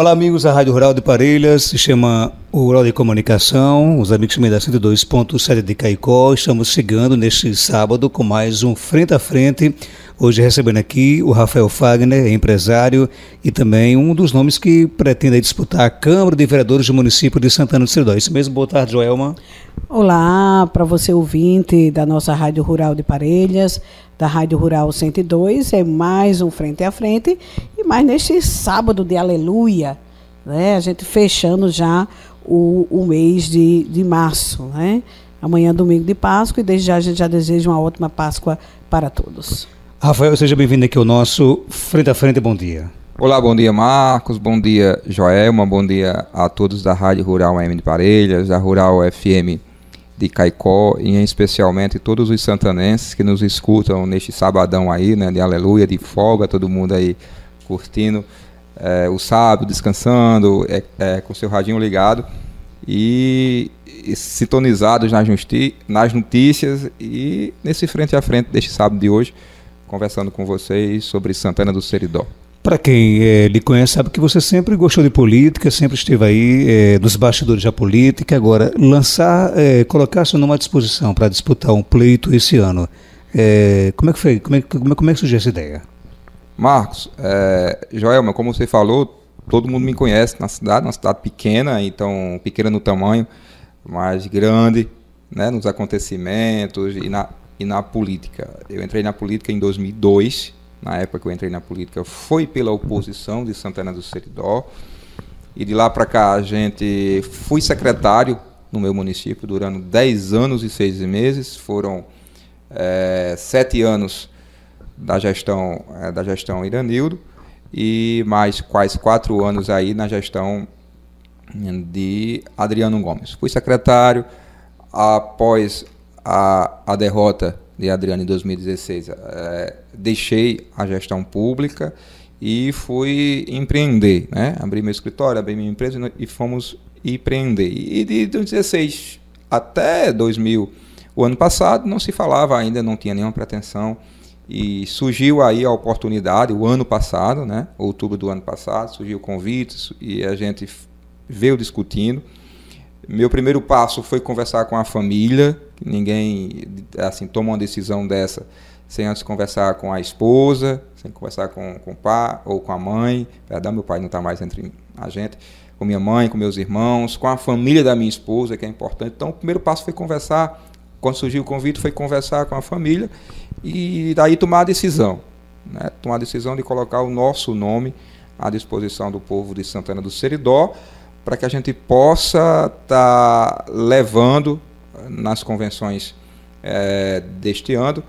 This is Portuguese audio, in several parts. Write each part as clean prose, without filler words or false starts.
Olá, amigos da Rádio Rural de Parelhas, se chama o Rural de Comunicação, os amigos também da 102.7 de Caicó. Estamos chegando neste sábado com mais um Frente a Frente. Hoje recebendo aqui o Rafael Fagner, empresário e também um dos nomes que pretende disputar a Câmara de Vereadores do município de Santana do Seridó. Isso mesmo, boa tarde, Joelma. Olá, para você ouvinte da nossa Rádio Rural de Parelhas, da Rádio Rural 102, é mais um Frente a Frente e mais neste sábado de aleluia, né? A gente fechando já o mês de março, né? Amanhã é domingo de Páscoa e desde já a gente já deseja uma ótima Páscoa para todos. Rafael, seja bem-vindo aqui ao nosso Frente a Frente, bom dia. Olá, bom dia Marcos, bom dia Joelma, bom dia a todos da Rádio Rural AM de Parelhas, da Rural FM de Caicó e especialmente todos os santanenses que nos escutam neste sabadão aí, né, de aleluia, de folga, todo mundo aí curtindo o sábado, descansando, com seu radinho ligado e sintonizados nas notícias e nesse frente a frente deste sábado de hoje, conversando com vocês sobre Santana do Seridó. Para quem lhe conhece, sabe que você sempre gostou de política, sempre esteve aí nos bastidores da política. Agora, colocar seu nome à disposição para disputar um pleito esse ano, como é que foi? Como é que surgiu essa ideia? Marcos, Joelma, como você falou, todo mundo me conhece na cidade, uma cidade pequena, então pequena no tamanho, mas grande, né, nos acontecimentos e na política. Eu entrei na política em 2002. Na época que eu entrei na política, foi pela oposição de Santana do Seridó. E de lá para cá, fui secretário no meu município, durante 10 anos e 6 meses. Foram 7 anos da gestão Iranildo e mais quase 4 anos aí na gestão de Adriano Gomes. Fui secretário após a derrota de Adriano em 2016, deixei a gestão pública e fui empreender, né? Abri meu escritório, abri minha empresa e fomos empreender. E de 2016 até 2000, o ano passado, não se falava ainda, não tinha nenhuma pretensão. E surgiu aí a oportunidade, o ano passado, né? Outubro do ano passado, surgiu o convite e a gente veio discutindo. Meu primeiro passo foi conversar com a família. Ninguém assim toma uma decisão dessa sem antes conversar com a esposa, sem conversar com o pai ou com a mãe. Perdão, meu pai não está mais entre a gente. Com minha mãe, com meus irmãos, com a família da minha esposa, que é importante. Então, o primeiro passo foi conversar. Quando surgiu o convite, foi conversar com a família e daí tomar a decisão, né? Tomar a decisão de colocar o nosso nome à disposição do povo de Santana do Seridó, para que a gente possa estar levando nas convenções deste ano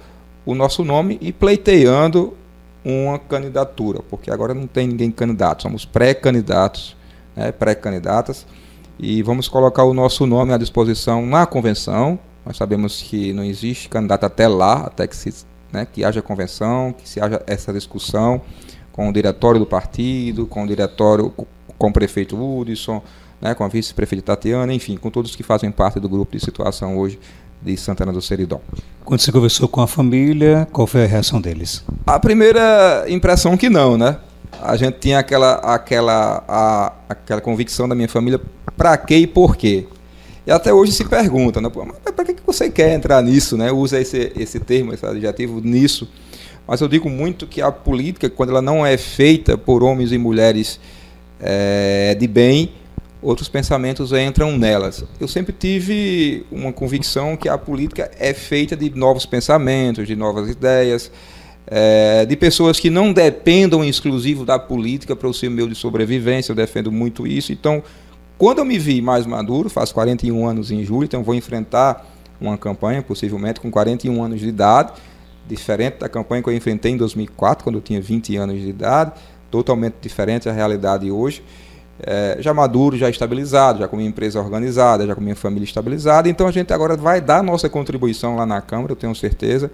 o nosso nome e pleiteando uma candidatura, porque agora não tem ninguém candidato, somos pré-candidatos, né, pré-candidatas, e vamos colocar o nosso nome à disposição na convenção. Nós sabemos que não existe candidato até lá, até que haja convenção, que se haja essa discussão com o diretório do partido, com o prefeito Hudson, né, com a vice-prefeita Tatiana, enfim, com todos que fazem parte do grupo de situação hoje de Santana do Seridó. Quando você conversou com a família, qual foi a reação deles? A primeira impressão que não, né? A gente tinha aquela convicção da minha família, para quê e por quê? E até hoje se pergunta, né? Mas para que você quer entrar nisso, né? Usa esse termo, esse adjetivo nisso. Mas eu digo muito que a política, quando ela não é feita por homens e mulheres de bem, outros pensamentos entram nelas. Eu sempre tive uma convicção que a política é feita de novos pensamentos, de novas ideias, de pessoas que não dependam exclusivo da política para o seu meio de sobrevivência. Eu defendo muito isso. Então, quando eu me vi mais maduro, faço 41 anos em julho, então vou enfrentar uma campanha, possivelmente com 41 anos de idade, diferente da campanha que eu enfrentei em 2004, quando eu tinha 20 anos de idade, totalmente diferente da realidade hoje. Já maduro, já estabilizado, já com minha empresa organizada, já com minha família estabilizada. Então a gente agora vai dar nossa contribuição lá na Câmara, eu tenho certeza.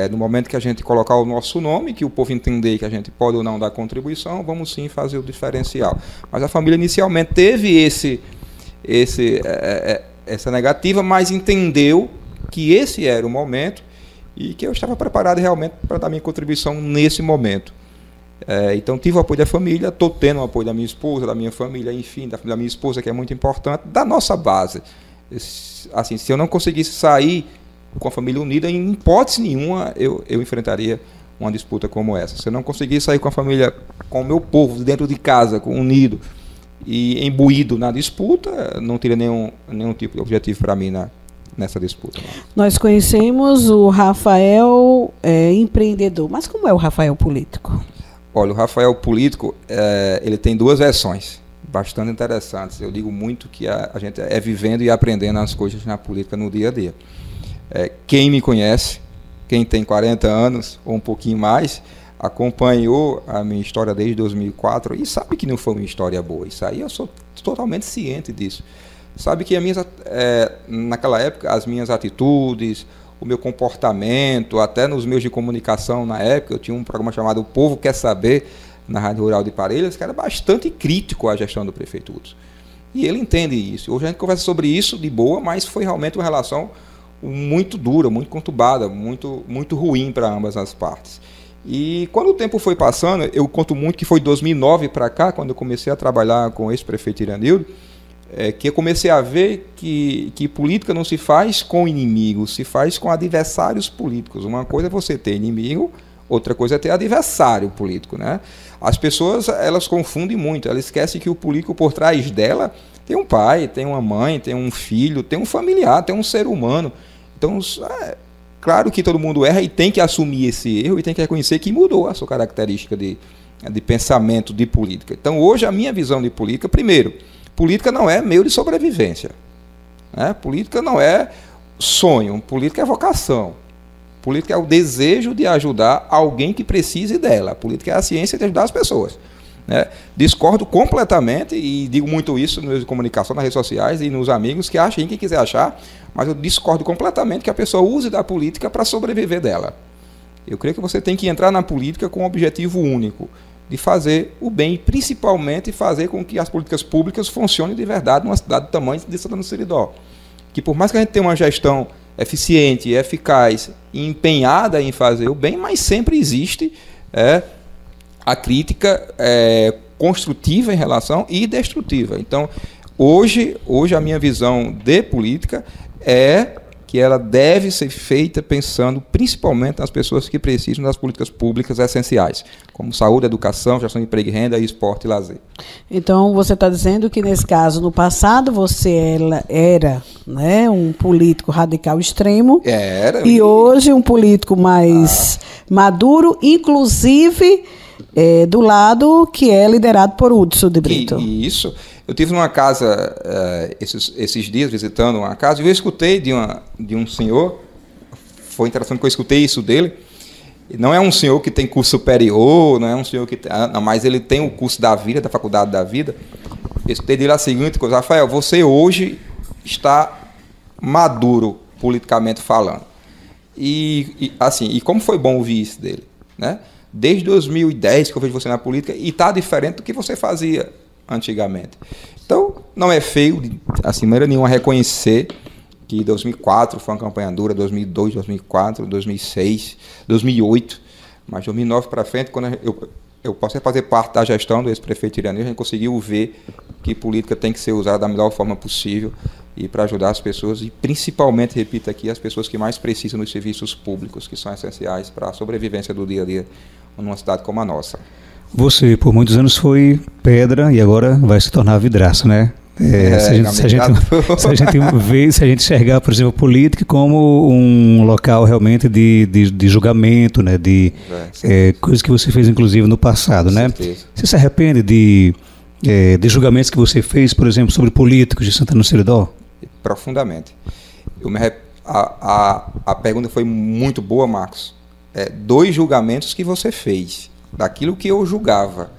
No momento que a gente colocar o nosso nome, que o povo entender que a gente pode ou não dar contribuição, vamos sim fazer o diferencial. Mas a família inicialmente teve essa negativa, mas entendeu que esse era o momento e que eu estava preparado realmente para dar minha contribuição nesse momento. Então, tive o apoio da família, estou tendo o apoio da minha esposa, da minha família, enfim, da minha esposa, que é muito importante, da nossa base. Assim, se eu não conseguisse sair com a família unida, em hipótese nenhuma, eu enfrentaria uma disputa como essa. Se eu não conseguisse sair com a família, com o meu povo, dentro de casa, unido e imbuído na disputa, não teria nenhum tipo de objetivo para mim nessa disputa. Nós conhecemos o Rafael empreendedor, mas como é o Rafael político? Olha, o Rafael político, ele tem duas versões bastante interessantes. Eu digo muito que a gente é vivendo e aprendendo as coisas na política no dia a dia. Quem me conhece, quem tem 40 anos ou um pouquinho mais, acompanhou a minha história desde 2004 e sabe que não foi uma história boa. Isso aí eu sou totalmente ciente disso. Sabe que naquela época as minhas atitudes, o meu comportamento, até nos meios de comunicação na época, eu tinha um programa chamado O Povo Quer Saber, na Rádio Rural de Parelhas, que era bastante crítico à gestão do prefeito Hudson. E ele entende isso. Hoje a gente conversa sobre isso de boa, mas foi realmente uma relação muito dura, muito conturbada, muito ruim para ambas as partes. E quando o tempo foi passando, eu conto muito que foi de 2009 para cá, quando eu comecei a trabalhar com esse prefeito Iranildo, que eu comecei a ver que política não se faz com inimigos, se faz com adversários políticos. Uma coisa é você ter inimigo, outra coisa é ter adversário político, né? As pessoas, elas confundem muito, elas esquecem que o político por trás dela tem um pai, tem uma mãe, tem um filho, tem um familiar, tem um ser humano. Então, claro que todo mundo erra e tem que assumir esse erro e tem que reconhecer que mudou a sua característica de pensamento de política. Então, hoje, a minha visão de política, primeiro, política não é meio de sobrevivência, né? Política não é sonho, política é vocação. Política é o desejo de ajudar alguém que precise dela. Política é a ciência de ajudar as pessoas, né? Discordo completamente, e digo muito isso nos meios de comunicação, nas redes sociais e nos amigos, que achem quem quiser achar, mas eu discordo completamente que a pessoa use da política para sobreviver dela. Eu creio que você tem que entrar na política com um objetivo único, de fazer o bem, principalmente fazer com que as políticas públicas funcionem de verdade numa cidade do tamanho de Santana do Seridó. Que por mais que a gente tenha uma gestão eficiente, eficaz e empenhada em fazer o bem, mas sempre existe a crítica construtiva em relação e destrutiva. Então, hoje a minha visão de política é que ela deve ser feita pensando principalmente nas pessoas que precisam das políticas públicas essenciais, como saúde, educação, gestão de emprego e renda, esporte e lazer. Então, você está dizendo que, nesse caso, no passado, você era, né, um político radical extremo, e hoje um político mais maduro, inclusive do lado que é liderado por Hudson de Brito. Isso. Eu estive numa casa esses dias, visitando uma casa, e eu escutei de um senhor, foi interessante que eu escutei isso dele. Não é um senhor que tem curso superior, não é um senhor que mas ele tem o curso da vida, da faculdade da vida. Eu escutei dele a seguinte coisa: Rafael, você hoje está maduro politicamente falando. E como foi bom ouvir isso dele, né? Desde 2010 que eu vejo você na política e está diferente do que você fazia antigamente. Então, não é feio, assim, maneira nenhuma, reconhecer que 2004 foi uma campanha dura, 2002, 2004, 2006, 2008, mas 2009 para frente, quando eu posso fazer parte da gestão do ex-prefeito Iranildo, a gente conseguiu ver que política tem que ser usada da melhor forma possível e para ajudar as pessoas e principalmente, repito aqui, as pessoas que mais precisam dos serviços públicos, que são essenciais para a sobrevivência do dia a dia numa cidade como a nossa. Você, por muitos anos, foi pedra e agora vai se tornar vidraça, né? Se a gente enxergar, por exemplo, a política como um local realmente de julgamento, né? Coisas que você fez, inclusive, no passado, né? Você se arrepende de julgamentos que você fez, por exemplo, sobre políticos de Santana do Seridó? Profundamente. A pergunta foi muito boa, Marcos. 2 julgamentos que você fez, daquilo que eu julgava,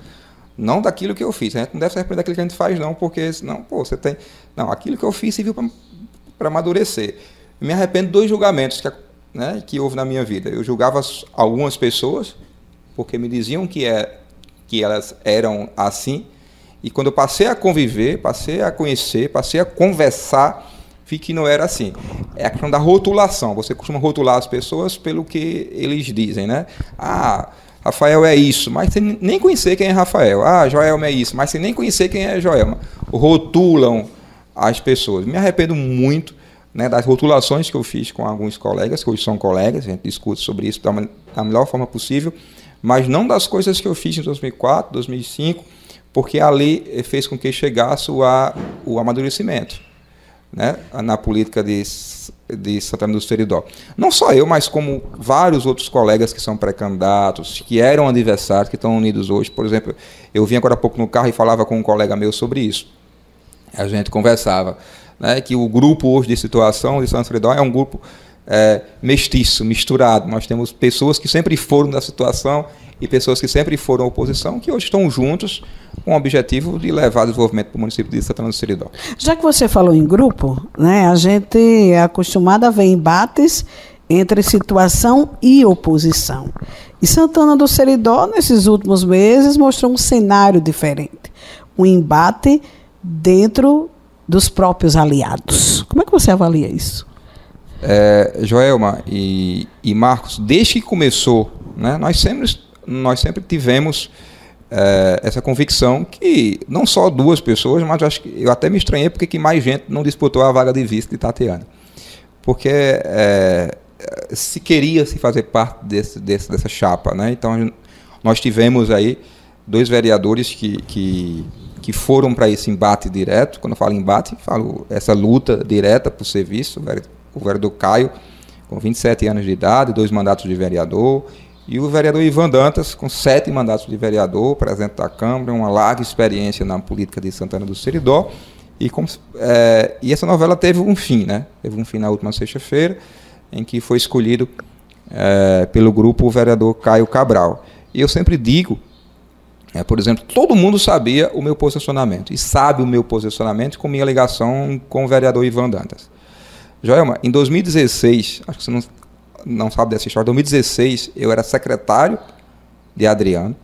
não daquilo que eu fiz. A gente não deve se arrepender daquilo que a gente faz, não, porque senão, você tem... Não, aquilo que eu fiz serviu para amadurecer. Me arrependo de 2 julgamentos que houve na minha vida. Eu julgava algumas pessoas, porque me diziam que elas eram assim, e quando eu passei a conviver, passei a conhecer, passei a conversar, vi que não era assim. É a questão da rotulação. Você costuma rotular as pessoas pelo que eles dizem, né? Rafael é isso, mas sem nem conhecer quem é Rafael. Ah, Joelma é isso, mas sem nem conhecer quem é Joelma. Rotulam as pessoas. Me arrependo muito, né, das rotulações que eu fiz com alguns colegas, que hoje são colegas, a gente discute sobre isso da melhor forma possível, mas não das coisas que eu fiz em 2004, 2005, porque ali fez com que chegasse o amadurecimento, né, na política de Santana do Seridó. Não só eu, mas como vários outros colegas que são pré-candidatos, que eram adversários, que estão unidos hoje. Por exemplo, eu vim agora há pouco no carro e falava com um colega meu sobre isso. A gente conversava, né, que o grupo hoje de situação de Santana do Seridó é um grupo mestiço, misturado. Nós temos pessoas que sempre foram da situação e pessoas que sempre foram oposição, que hoje estão juntos com o objetivo de levar desenvolvimento para o município de Santana do Seridó. Já que você falou em grupo, né, a gente é acostumado a ver embates entre situação e oposição. E Santana do Seridó, nesses últimos meses, mostrou um cenário diferente. Um embate dentro dos próprios aliados. Como é que você avalia isso? Joelma e Marcos, desde que começou, né, nós sempre tivemos essa convicção que não só duas pessoas, mas eu até me estranhei porque que mais gente não disputou a vaga de vice de Tatiana. Porque se queria se fazer parte dessa chapa, né? Então nós tivemos aí dois vereadores que foram para esse embate direto. Quando eu falo embate, falo essa luta direta por serviço. O vereador Caio, com 27 anos de idade, 2 mandatos de vereador, e o vereador Ivan Dantas, com 7 mandatos de vereador, presidente da Câmara, uma larga experiência na política de Santana do Seridó, e essa novela teve um fim, né? Teve um fim na última sexta-feira, em que foi escolhido pelo grupo o vereador Caio Cabral. E eu sempre digo, por exemplo, todo mundo sabia o meu posicionamento, e sabe o meu posicionamento com minha ligação com o vereador Ivan Dantas. Joelma, em 2016, acho que você não sabe dessa história, em 2016 eu era secretário de Adriano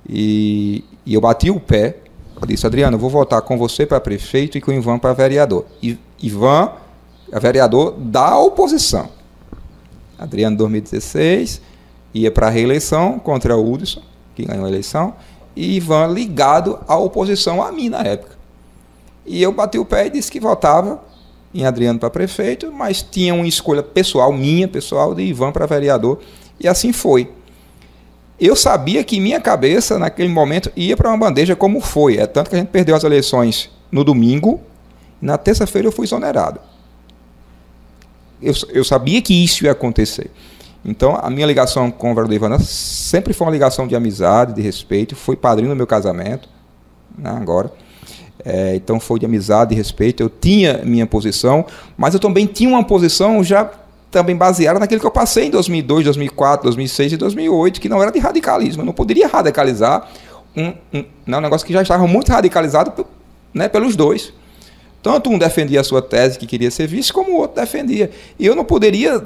e eu bati o pé, eu disse: Adriano, eu vou votar com você para prefeito e com o Ivan para vereador. Ivan é vereador da oposição. Adriano, em 2016, ia para a reeleição contra o Hudson, que ganhou a eleição, e Ivan ligado à oposição a mim na época. E eu bati o pé e disse que votava em Adriano para prefeito, mas tinha uma escolha pessoal, minha pessoal, de Ivan para vereador, e assim foi. Eu sabia que minha cabeça, naquele momento, ia para uma bandeja como foi. É tanto que a gente perdeu as eleições no domingo, e na terça-feira eu fui exonerado. Eu sabia que isso ia acontecer. Então, a minha ligação com o vereador Ivan sempre foi uma ligação de amizade, de respeito, foi padrinho do meu casamento, né, agora. Então foi de amizade, de respeito. Eu tinha minha posição, mas eu também tinha uma posição já também baseada naquilo que eu passei em 2002, 2004, 2006 e 2008, que não era de radicalismo. Eu não poderia radicalizar um negócio que já estava muito radicalizado, né, pelos dois. Tanto um defendia a sua tese, que queria ser vice, como o outro defendia. E eu não poderia,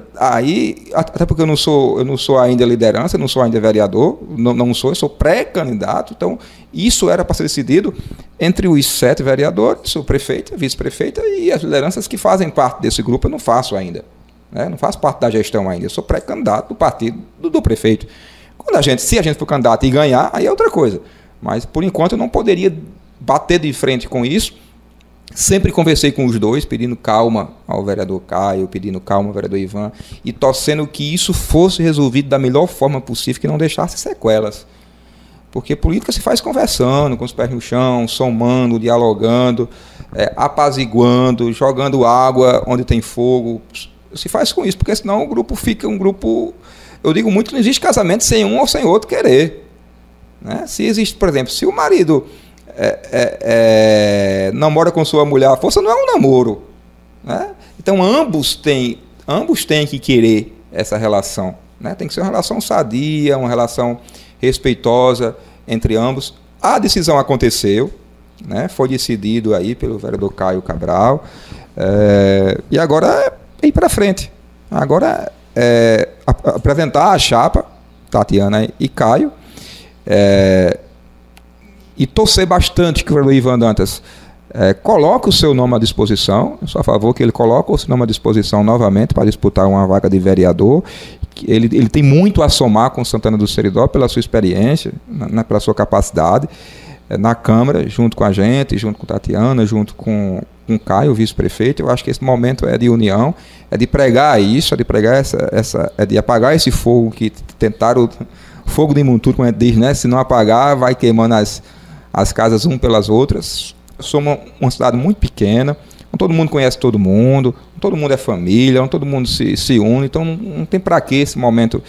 até porque eu não sou ainda liderança, eu não sou ainda vereador, eu sou pré-candidato, então isso era para ser decidido entre os 7 vereadores, o prefeito, a vice-prefeita e as lideranças que fazem parte desse grupo. Eu não faço ainda, né? Não faço parte da gestão ainda, eu sou pré-candidato do partido do prefeito. Se a gente for candidato e ganhar, aí é outra coisa. Mas, por enquanto, eu não poderia bater de frente com isso. Sempre conversei com os dois, pedindo calma ao vereador Caio, pedindo calma ao vereador Ivan, e torcendo que isso fosse resolvido da melhor forma possível, que não deixasse sequelas. Porque política se faz conversando, com os pés no chão, somando, dialogando, apaziguando, jogando água onde tem fogo. Se faz com isso, porque senão o grupo fica um grupo... Eu digo muito que não existe casamento sem um ou sem outro querer, né? Se existe, por exemplo, se o marido... namora com sua mulher, a força não é um namoro, né? Então ambos têm que querer essa relação, né? Tem que ser uma relação sadia, uma relação respeitosa entre ambos. A decisão aconteceu, né? Foi decidido aí pelo vereador Caio Cabral, e agora é ir para frente. Agora apresentar a chapa Tatiana e Caio, e torcer bastante que o vereador Ivan Dantas coloque o seu nome à disposição. Eu sou a favor que ele coloque o seu nome à disposição novamente para disputar uma vaga de vereador, ele tem muito a somar com Santana do Seridó pela sua experiência, pela sua capacidade na Câmara, junto com a gente, junto com Tatiana, junto com Caio, o vice-prefeito. Eu acho que esse momento é de união, é de pregar isso, é de pregar é de apagar esse fogo que tentaram, fogo de montura, como a gente diz, né? Se não apagar, vai queimando as casas umas pelas outras. Somos uma cidade muito pequena, todo mundo conhece todo mundo é família, todo mundo se une, então não tem para que esse momento.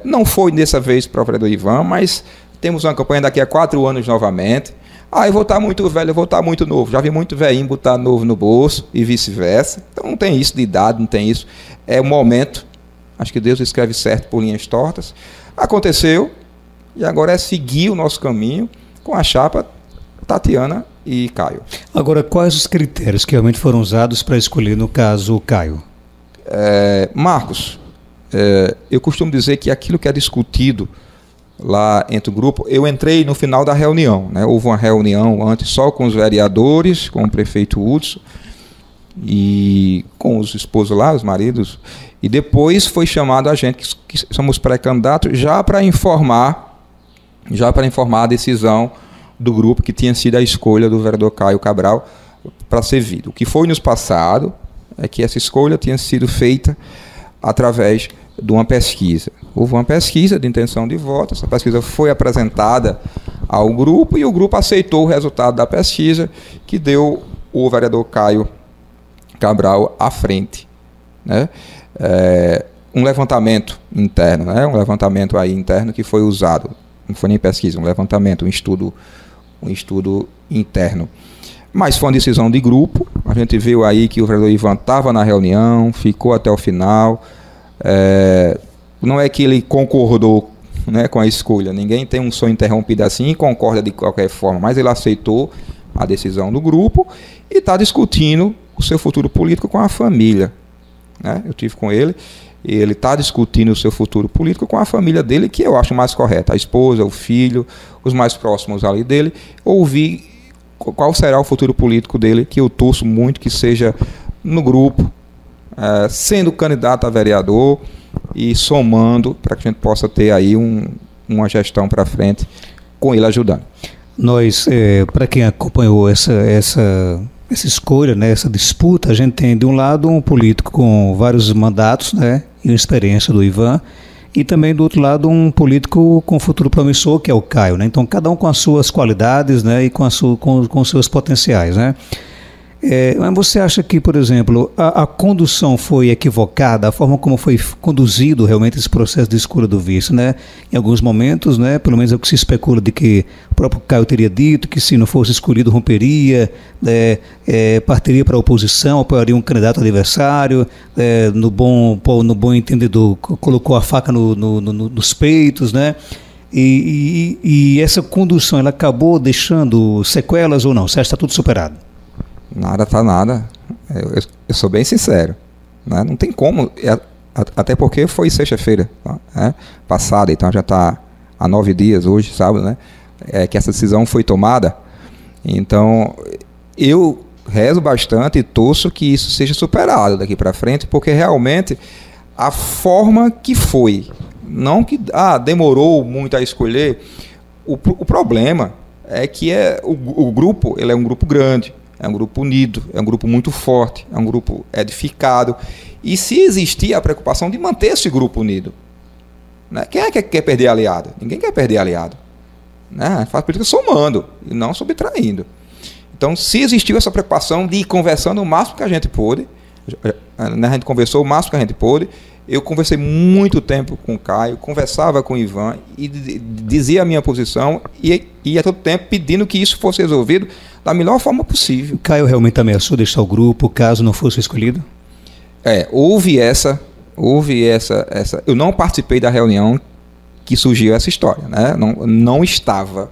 Não foi dessa vez para o vereador Ivan, mas temos uma campanha daqui a 4 anos novamente. Eu vou estar muito velho, eu vou estar muito novo. Já vi muito velhinho botar novo no bolso e vice-versa. Então não tem isso de idade, não tem isso. É o momento. Acho que Deus escreve certo por linhas tortas. Aconteceu e agora é seguir o nosso caminho com a chapa Tatiana e Caio. Agora, quais os critérios que realmente foram usados para escolher, no caso, o Caio? Marcos, eu costumo dizer que aquilo que é discutido lá entre o grupo, eu entrei no final da reunião, né? Houve uma reunião antes só com os vereadores, com o prefeito Hudson e com os esposos lá, os maridos, e depois foi chamado a gente, que somos pré-candidatos, já para informar a decisão do grupo, que tinha sido a escolha do vereador Caio Cabral para ser visto. O que foi nos passado é que essa escolha tinha sido feita através de uma pesquisa. Houve uma pesquisa de intenção de voto, essa pesquisa foi apresentada ao grupo e o grupo aceitou o resultado da pesquisa, que deu o vereador Caio Cabral à frente, né? Um levantamento interno, né? Um levantamento aí interno que foi usado, não foi nem pesquisa, um levantamento, um estudo interno. Mas foi uma decisão de grupo. A gente viu aí que o vereador Ivan estava na reunião, ficou até o final. Não é que ele concordou, né, com a escolha. Ninguém tem um sonho interrompido assim e concorda de qualquer forma, mas ele aceitou a decisão do grupo e está discutindo o seu futuro político com a família, né? Eu tive com ele e ele está discutindo o seu futuro político com a família dele, que eu acho mais correta, a esposa, o filho, os mais próximos ali dele, ouvir qual será o futuro político dele, que eu torço muito que seja no grupo, sendo candidato a vereador e somando para que a gente possa ter aí uma gestão para frente com ele ajudando. Nós, para quem acompanhou essa escolha, né, essa disputa, a gente tem de um lado um político com vários mandatos, né, e uma experiência do Ivan, e também do outro lado um político com futuro promissor, que é o Caio, né? Então cada um com as suas qualidades, né, e com os seus potenciais, né? Mas você acha que, por exemplo, a condução foi equivocada, a forma como foi conduzido realmente esse processo de escolha do vice, né? Em alguns momentos, né, pelo menos é o que se especula, de que o próprio Caio teria dito que se não fosse escolhido romperia, partiria para a oposição, apoiaria um candidato adversário, no bom entendedor, colocou a faca nos peitos, né? E essa condução, ela acabou deixando sequelas ou não? Você acha que está tudo superado? Nada tá nada. Eu sou bem sincero, né? Não tem como, até porque foi sexta-feira, né, passada, então já está há 9 dias, hoje, sábado, né? Que essa decisão foi tomada. Então, eu rezo bastante e torço que isso seja superado daqui para frente, porque realmente a forma que foi, não que demorou muito a escolher, o problema é que o grupo, ele é um grupo grande, é um grupo unido, é um grupo muito forte, é um grupo edificado. E se existir a preocupação de manter esse grupo unido, né? Quem é que quer perder aliado? Ninguém quer perder aliado, né? Faz política somando e não subtraindo. Então, se existiu essa preocupação de ir conversando o máximo que a gente pôde, né? A gente conversou o máximo que a gente pôde. Eu conversei muito tempo com o Caio, conversava com o Ivan e dizia a minha posição e a todo tempo pedindo que isso fosse resolvido da melhor forma possível. O Caio realmente ameaçou deixar o grupo caso não fosse escolhido? Houve essa. Eu não participei da reunião que surgiu essa história, né? Não estava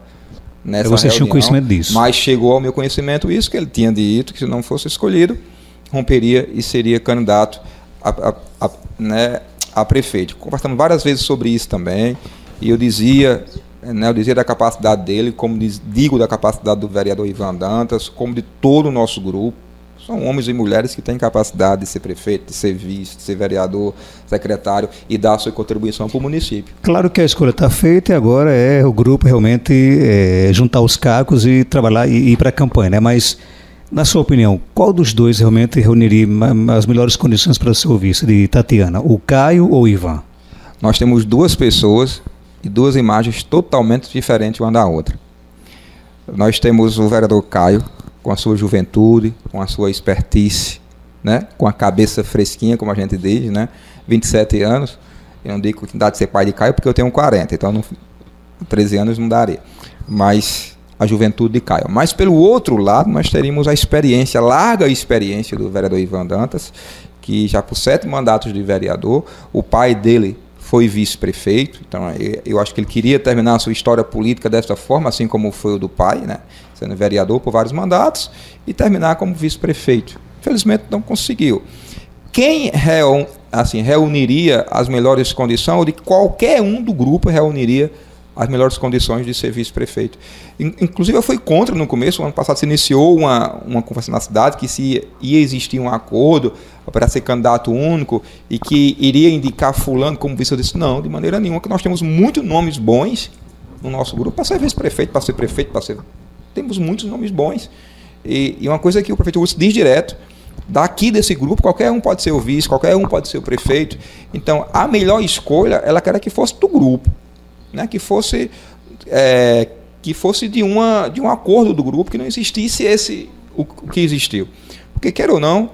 nessa reunião. Você tinha conhecimento disso? Mas chegou ao meu conhecimento isso, que ele tinha dito que se não fosse escolhido, romperia e seria candidato a prefeito. Conversamos várias vezes sobre isso também, e eu dizia da capacidade dele, como digo da capacidade do vereador Ivan Dantas, como de todo o nosso grupo. São homens e mulheres que têm capacidade de ser prefeito, de ser vice, de ser vereador, secretário e dar a sua contribuição para o município. Claro que a escolha está feita e agora é o grupo realmente juntar os cacos e trabalhar e ir para a campanha, né? Mas, na sua opinião, qual dos dois realmente reuniria as melhores condições para ser o vice de Tatiana, o Caio ou o Ivan? Nós temos duas pessoas e duas imagens totalmente diferentes uma da outra. Nós temos o vereador Caio, com a sua juventude, com a sua expertise, né? Com a cabeça fresquinha, como a gente diz, né? 27 anos, eu não digo que dá de ser pai de Caio porque eu tenho 40, então 13 anos não daria, mas a juventude de Caio. Mas pelo outro lado, nós teríamos a experiência, a larga experiência do vereador Ivan Dantas, que já por 7 mandatos de vereador, o pai dele foi vice-prefeito, então eu acho que ele queria terminar a sua história política dessa forma, assim como foi o do pai, né? Sendo vereador por vários mandatos, e terminar como vice-prefeito. Infelizmente não conseguiu. Quem reuniria as melhores condições, ou de qualquer um do grupo reuniria as melhores condições de ser vice-prefeito? Inclusive eu fui contra no começo, o ano passado se iniciou uma conversa na cidade que se ia existir um acordo para ser candidato único e que iria indicar fulano como vice. Eu disse, não, de maneira nenhuma, que nós temos muitos nomes bons no nosso grupo para ser vice-prefeito, para ser prefeito, para ser... Temos muitos nomes bons. E uma coisa que o prefeito Augusto diz direto, daqui desse grupo, qualquer um pode ser o vice, qualquer um pode ser o prefeito. Então, a melhor escolha, ela queria que fosse do grupo, né? Que fosse de um acordo do grupo, que não existisse o que existiu. Porque, quer ou não,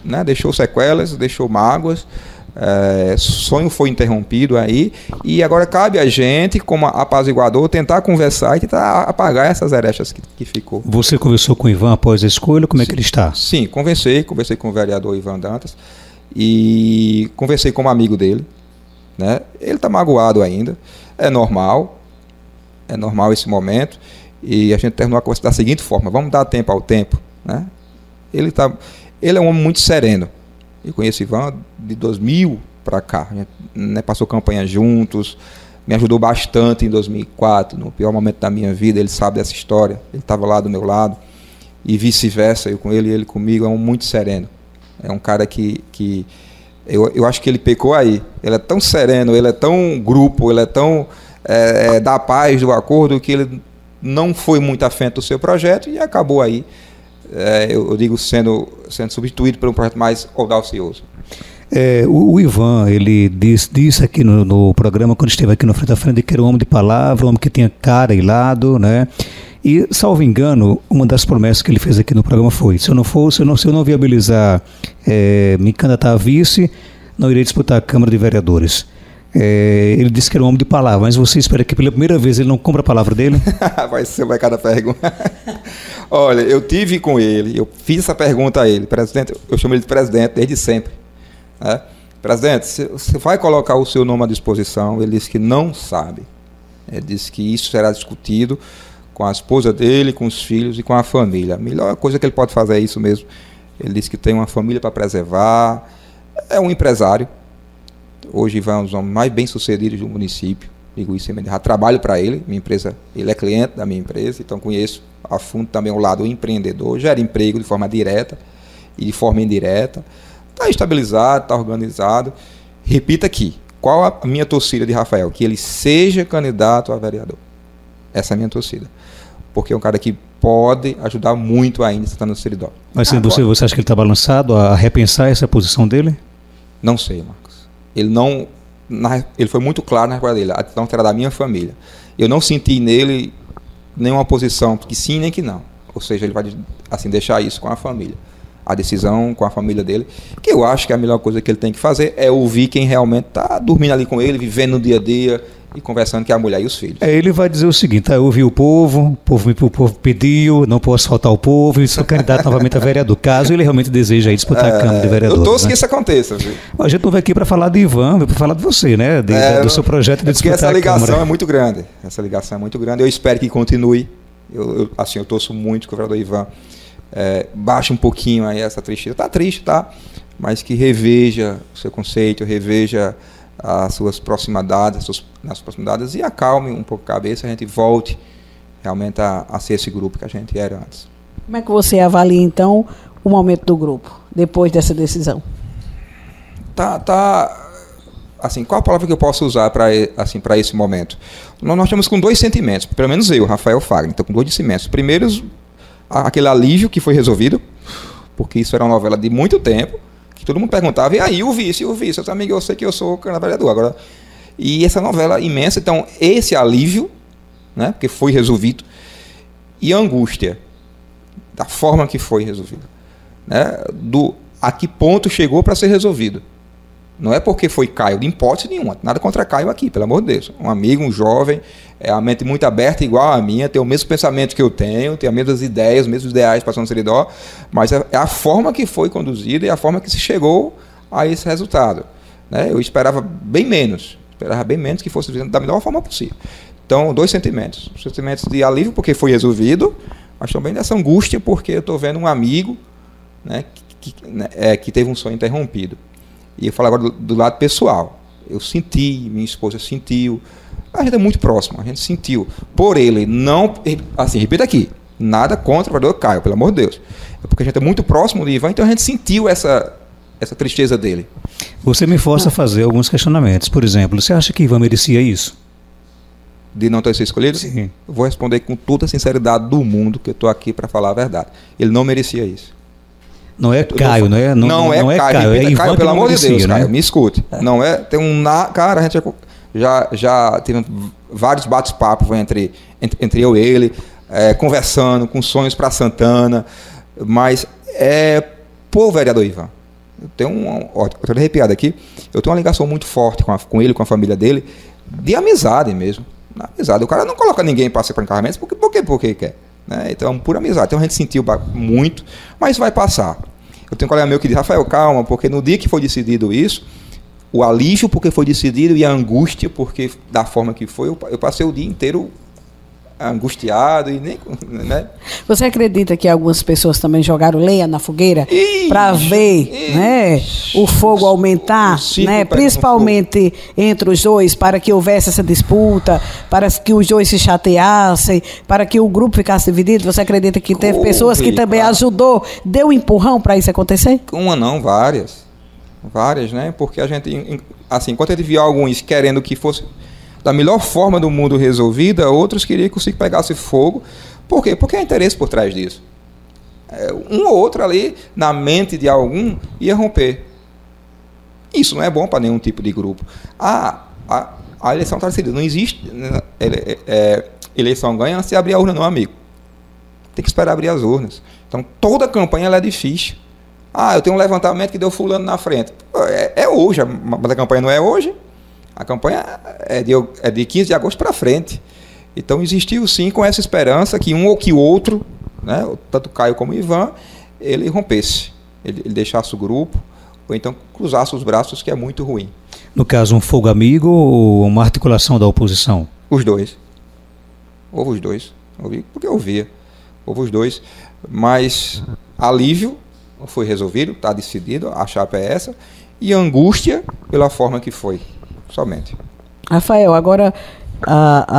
né? Deixou sequelas, deixou mágoas, sonho foi interrompido aí, e agora cabe a gente, como apaziguador, tentar conversar e tentar apagar essas arestas que ficou. Você conversou com o Ivan após a escolha? Como é que ele está? Sim, conversei com o vereador Ivan Dantas e conversei como amigo dele, né? Ele está magoado ainda, é normal esse momento, e a gente terminou a conversa da seguinte forma: vamos dar tempo ao tempo, né? Ele é um homem muito sereno. Eu conheço Ivan de 2000 para cá. A gente, né, passou campanha juntos, me ajudou bastante em 2004, no pior momento da minha vida. Ele sabe dessa história. Ele estava lá do meu lado. E vice-versa, eu com ele e ele comigo. É um muito sereno. É um cara que eu acho que ele pecou aí. Ele é tão sereno, ele é tão grupo, ele é tão da paz, do acordo, que ele não foi muito à frente do seu projeto e acabou aí. Eu digo sendo substituído por um projeto mais audacioso. O Ivan, ele disse aqui no programa, quando esteve aqui no Frente a Frente, que era um homem de palavra, um homem que tinha cara e lado, né? E, salvo engano, uma das promessas que ele fez aqui no programa foi: se eu não viabilizar me candidatar a vice, não irei disputar a Câmara de Vereadores. Ele disse que era um homem de palavra, mas você espera que pela primeira vez ele não cumpra a palavra dele? Vai cada pergunta. Olha, eu tive com ele, eu fiz essa pergunta a ele, presidente, eu chamo ele de presidente desde sempre, né? Presidente, você vai colocar o seu nome à disposição? Ele disse que não sabe. Ele disse que isso será discutido com a esposa dele, com os filhos e com a família. A melhor coisa que ele pode fazer é isso mesmo. Ele disse que tem uma família para preservar, é um empresário. Hoje Ivan é um dos homens mais bem-sucedidos do município. Digo isso, já trabalho para ele, minha empresa, ele é cliente da minha empresa, então conheço a fundo também o lado empreendedor, gera emprego de forma direta e de forma indireta. Está estabilizado, está organizado. Repita aqui, qual a minha torcida de Rafael? Que ele seja candidato a vereador. Essa é a minha torcida. Porque é um cara que pode ajudar muito ainda se está no Seridó. Mas você acha que ele está balançado a repensar essa posição dele? Não sei, Marcos. Ele foi muito claro na resposta dele: a decisão será da minha família. Eu não senti nele nenhuma posição que sim nem que não. Ou seja, ele vai assim deixar isso com a família. A decisão com a família dele, que eu acho que a melhor coisa que ele tem que fazer é ouvir quem realmente está dormindo ali com ele, vivendo no dia a dia e conversando, que é a mulher e os filhos. Ele vai dizer o seguinte: eu ouvi o povo pediu, não posso faltar o povo, e sou candidato novamente a vereador, caso ele realmente deseja disputar a Câmara de Vereadores. Eu torço, né? Que isso aconteça. Viu? A gente não veio aqui para falar de Ivan, veio para falar de você, né? Do seu projeto de disputar a Câmara. Essa ligação é muito grande. Essa ligação é muito grande. Eu espero que continue. Eu torço muito que o vereador Ivan baixe um pouquinho aí essa tristeza. Está triste, tá? Mas que reveja o seu conceito, reveja as suas proximidades, e acalme um pouco a cabeça, a gente volte realmente a ser esse grupo que a gente era antes. Como é que você avalia, então, o momento do grupo, depois dessa decisão? Assim, qual a palavra que eu posso usar para esse momento? Nós estamos com dois sentimentos, pelo menos eu, Rafael Fagner, estou com dois sentimentos. Primeiro, aquele alívio que foi resolvido, porque isso era uma novela de muito tempo, que todo mundo perguntava, e aí, o vice? Eu disse, amigo, eu sei que eu sou candidato a vereador agora. E essa novela imensa, então, esse alívio, né, porque foi resolvido, e a angústia, da forma que foi resolvido, né, a que ponto chegou para ser resolvido. Não é porque foi Caio, de hipótese nenhuma, nada contra Caio aqui, pelo amor de Deus. Um amigo, um jovem, a mente muito aberta, igual a minha, tem o mesmo pensamento que eu tenho, tem as mesmas ideias, os mesmos ideais para São Seridó, mas é a forma que foi conduzida e a forma que se chegou a esse resultado. Né? Eu esperava bem menos que fosse da melhor forma possível. Então, dois sentimentos. Sentimentos de alívio, porque foi resolvido, mas também dessa angústia, porque eu estou vendo um amigo, né, que teve um sonho interrompido. E eu falo agora do lado pessoal. Eu senti, minha esposa sentiu. A gente é muito próximo, a gente sentiu. Por ele, não... Assim, repita aqui. Nada contra o vereador Caio, pelo amor de Deus. É porque a gente é muito próximo do Ivan, então a gente sentiu essa tristeza dele. Você me força a fazer alguns questionamentos. Por exemplo, você acha que Ivan merecia isso? De não ter sido escolhido? Sim. Eu vou responder com toda a sinceridade do mundo, que eu estou aqui para falar a verdade. Ele não merecia isso. Não é Caio, não é? Não é Caio, é Ivan, Caio, pelo amor de Deus, né? Caio, me escute. Não é, tem cara, a gente já teve vários bate-papos entre eu e ele, conversando, com sonhos para Santana, mas pô, vereador Ivan, eu estou arrepiado aqui, eu tenho uma ligação muito forte com ele, com a família dele, de amizade mesmo, na amizade. O cara não coloca ninguém para ser para encarregamentos, porque quer. Né? Então, pura amizade. Então a gente sentiu muito, mas vai passar. Eu tenho um colega meu que diz, Rafael, calma, porque no dia que foi decidido isso, o alívio porque foi decidido e a angústia porque da forma que foi, eu passei o dia inteiro angustiado e nem... Né? Você acredita que algumas pessoas também jogaram lenha na fogueira para ver, né, o fogo aumentar, né, principalmente entre os dois, para que houvesse essa disputa, para que os dois se chateassem, para que o grupo ficasse dividido? Você acredita que teve pessoas que também ajudou, deu um empurrão para isso acontecer? Uma não, várias, né? Porque a gente, assim, enquanto a gente viu alguns querendo que fosse da melhor forma do mundo resolvida, outros queriam que o circo pegasse fogo. Por quê? Porque há interesse por trás disso. Um ou outro ali, na mente de algum, ia romper. Isso não é bom para nenhum tipo de grupo. A eleição está decidida. Não existe eleição ganha antes de abrir a urna, não, amigo. Tem que esperar abrir as urnas. Então, toda a campanha ela é difícil. Eu tenho um levantamento que deu fulano na frente. É hoje, mas a campanha não é hoje. A campanha é de 15 de agosto para frente. Então existiu sim com essa esperança que um ou que outro, né, tanto Caio como Ivan, ele rompesse, ele deixasse o grupo, ou então cruzasse os braços, que é muito ruim. No caso, um fogo amigo ou uma articulação da oposição? Os dois. Houve os dois. Porque eu via. Houve os dois. Mas alívio foi resolvido, está decidido, a chapa é essa, e angústia pela forma que foi. Somente. Rafael, agora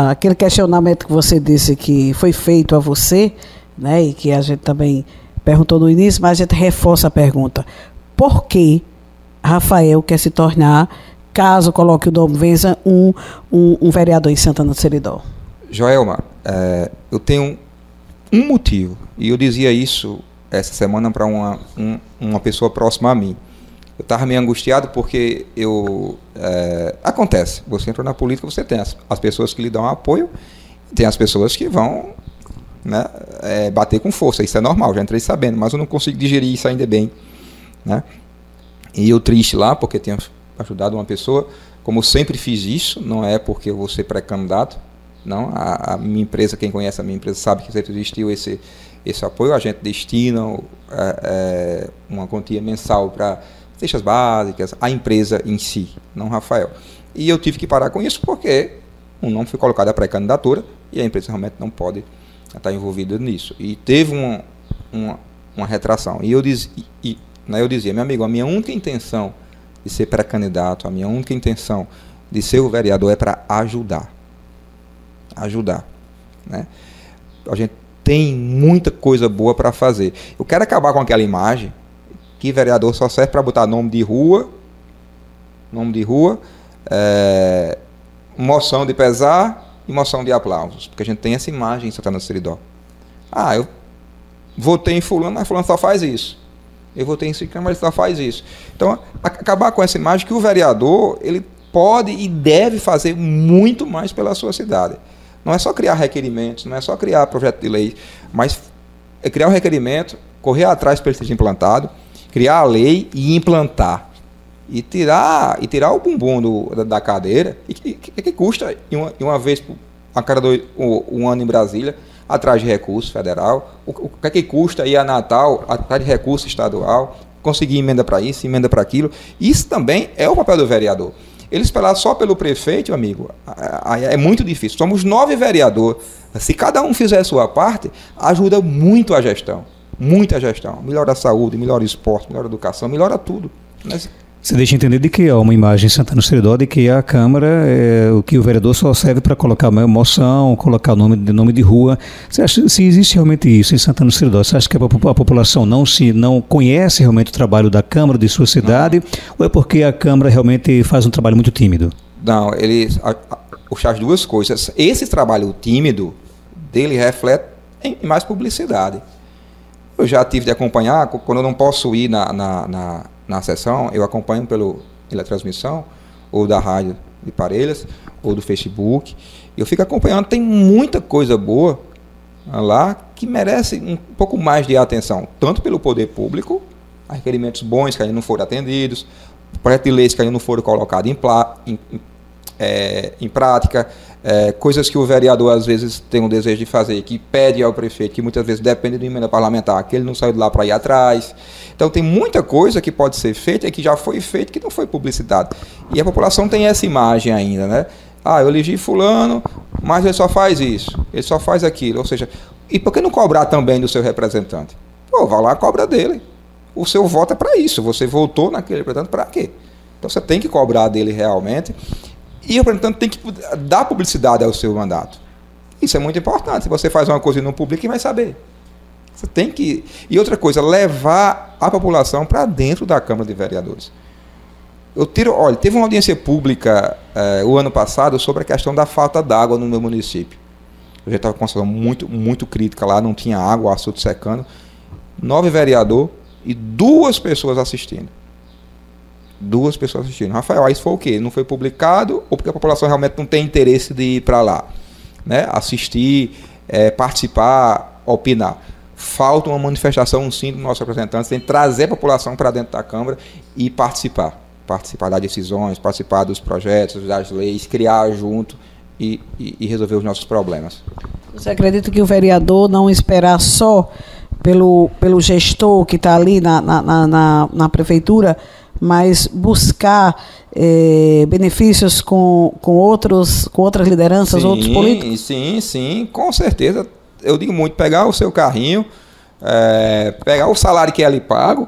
aquele questionamento que você disse que foi feito a você, né, e que a gente também perguntou no início, mas a gente reforça a pergunta. Por que Rafael quer se tornar, caso coloque o nome, vença um vereador em Santana do Seridó? Joelma, eu tenho um motivo, e eu dizia isso essa semana para uma pessoa próxima a mim. Eu estava meio angustiado porque acontece, você entra na política, você tem as pessoas que lhe dão apoio, tem as pessoas que vão, né, bater com força. Isso é normal, já entrei sabendo, mas eu não consigo digerir isso ainda bem. Né? E eu triste lá, porque tinha ajudado uma pessoa, como eu sempre fiz isso, não é porque eu vou ser pré-candidato, não. A minha empresa, quem conhece a minha empresa sabe que sempre existiu esse apoio. A gente destina uma quantia mensal para cestas básicas, a empresa em si, não Rafael. E eu tive que parar com isso porque o nome foi colocado a pré-candidatura e a empresa realmente não pode estar envolvida nisso. E teve uma retração. E eu dizia, meu amigo, a minha única intenção de ser pré-candidato, a minha única intenção de ser o vereador é para ajudar. Né? A gente tem muita coisa boa para fazer. Eu quero acabar com aquela imagem que vereador só serve para botar nome de rua, moção de pesar e moção de aplausos. Porque a gente tem essa imagem em Santana do Seridó. Eu votei em fulano, mas fulano só faz isso. Eu votei em ciclano, mas ele só faz isso. Então, acabar com essa imagem que o vereador, ele pode e deve fazer muito mais pela sua cidade. Não é só criar requerimentos, não é só criar projeto de lei, mas é criar um requerimento, correr atrás para ele ser implantado, criar a lei e implantar. E tirar o bumbum da cadeira, e que custa, uma vez a cada um ano em Brasília, atrás de recurso federal, o que é que custa ir a Natal, atrás de recurso estadual, conseguir emenda para isso, emenda para aquilo. Isso também é o papel do vereador. Ele esperar só pelo prefeito, amigo, é muito difícil. Somos 9 vereadores. Se cada um fizer a sua parte, ajuda muito a gestão. Muita gestão. Melhora a saúde, melhora o esporte, melhora a educação, melhora tudo. Você deixa entender de que há uma imagem em Santana do Seridó de que a Câmara, o que o vereador só serve para colocar uma moção, colocar o nome de rua. Você acha, se existe realmente isso em Santana do Seridó, você acha que a população não conhece realmente o trabalho da Câmara de sua cidade, ou é porque a Câmara realmente faz um trabalho muito tímido? Não, as duas coisas. Esse trabalho tímido dele reflete em mais publicidade. Eu já tive de acompanhar, quando eu não posso ir na sessão, eu acompanho pela transmissão, ou da rádio de Parelhas, ou do Facebook. Eu fico acompanhando, tem muita coisa boa lá que merece um pouco mais de atenção, tanto pelo poder público, requerimentos bons que ainda não foram atendidos, projetos de leis que ainda não foram colocados em prática, coisas que o vereador às vezes tem um desejo de fazer, que pede ao prefeito, que muitas vezes depende de emenda parlamentar, que ele não saiu de lá para ir atrás. Então tem muita coisa que pode ser feita e que já foi feita, que não foi publicidade. E a população tem essa imagem ainda, né? Eu elegi fulano, mas ele só faz isso, ele só faz aquilo. Ou seja, e por que não cobrar também do seu representante? Vai lá, cobra dele. O seu voto é para isso, você votou naquele representante para quê? Então você tem que cobrar dele realmente. E o representante tem que dar publicidade ao seu mandato. Isso é muito importante. Se você faz uma coisa e não publica, quem vai saber? Você tem que... E outra coisa, levar a população para dentro da Câmara de Vereadores. Olha, teve uma audiência pública o ano passado sobre a questão da falta d'água no meu município. Eu já estava com uma situação muito, muito crítica lá, não tinha água, o açude secando. 9 vereadores e 2 pessoas assistindo. 2 pessoas assistindo. Rafael, isso foi o quê? Não foi publicado ou porque a população realmente não tem interesse de ir para lá, né? Assistir, participar, opinar. Falta uma manifestação, sim, dos nossos representantes, tem que trazer a população para dentro da Câmara e participar das decisões, participar dos projetos, das leis, criar junto e resolver os nossos problemas. Você acredita que o vereador não esperar só pelo gestor que está ali na prefeitura, mas buscar benefícios com outras lideranças, outros políticos? Sim, com certeza. Eu digo muito, pegar o seu carrinho, pegar o salário que é ali pago,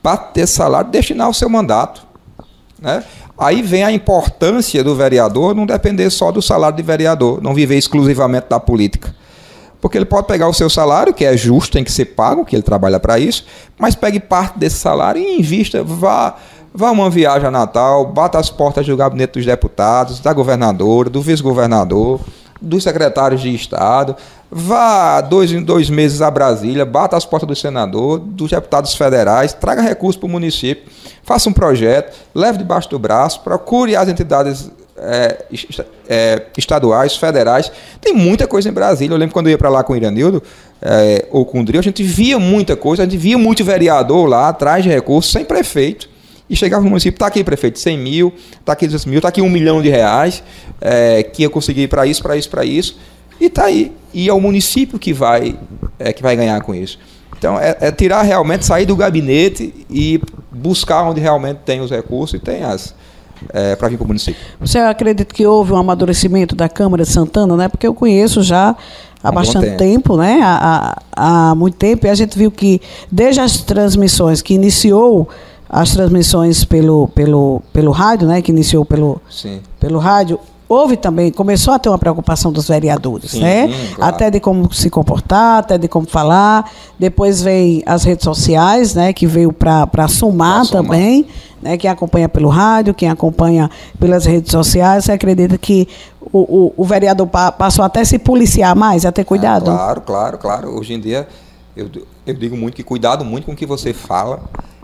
para ter salário, destinar ao seu mandato, né? Aí vem a importância do vereador não depender só do salário de vereador, não viver exclusivamente da política. Porque ele pode pegar o seu salário, que é justo, tem que ser pago, que ele trabalha para isso, mas pegue parte desse salário e invista, vá uma viagem a Natal, bata as portas do gabinete dos deputados, da governadora, do vice-governador, dos secretários de Estado, vá 2 em 2 meses a Brasília, bata as portas do senador, dos deputados federais, traga recursos para o município, faça um projeto, leve debaixo do braço, procure as entidades estaduais, federais. Tem muita coisa em Brasília. Eu lembro quando eu ia para lá com o Iranildo ou com o Dril, a gente via muita coisa, a gente via muito vereador lá atrás de recursos, sem prefeito. E chegava no município, está aqui, prefeito, 100 mil, está aqui 200 mil, está aqui R$1 milhão, que eu consegui para isso, e está aí. E é o município que vai ganhar com isso. Então, tirar realmente, sair do gabinete e buscar onde realmente tem os recursos e tem para vir para o município. Você acredita que houve um amadurecimento da Câmara de Santana, né? Porque eu conheço já há bastante tempo, né? Há muito tempo, e a gente viu que desde as transmissões, que iniciou as transmissões pelo rádio, né? Que iniciou pelo rádio, houve também, começou a ter uma preocupação dos vereadores, Sim, né? claro. Até de como se comportar, até de como falar. Depois vem as redes sociais, né? Que veio para somar também, né? Quem acompanha pelo rádio, quem acompanha pelas redes sociais, você acredita que o vereador passou até a se policiar mais, a ter cuidado? Claro. Hoje em dia, eu digo muito que cuidado muito com o que você fala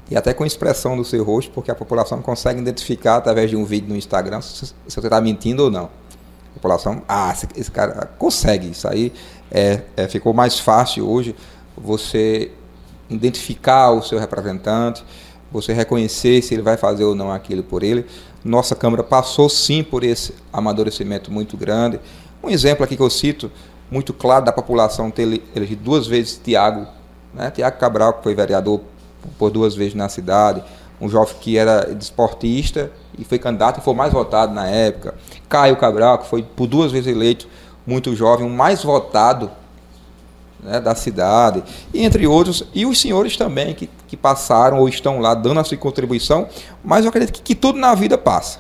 e até com a expressão do seu rosto, porque a população consegue identificar através de um vídeo no Instagram se você está mentindo ou não. A população, esse cara consegue. Isso aí ficou mais fácil hoje você identificar o seu representante, você reconhecer se ele vai fazer ou não aquilo por ele. Nossa Câmara passou sim por esse amadurecimento muito grande. Um exemplo aqui que eu cito, muito claro, da população ter elegido 2 vezes Tiago, né? Tiago Cabral, que foi vereador por 2 vezes na cidade, um jovem que era desportista e foi candidato e foi mais votado na época. Caio Cabral, que foi por 2 vezes eleito, muito jovem, o mais votado, né, da cidade, e entre outros, e os senhores também que passaram ou estão lá dando a sua contribuição, mas eu acredito que tudo na vida passa.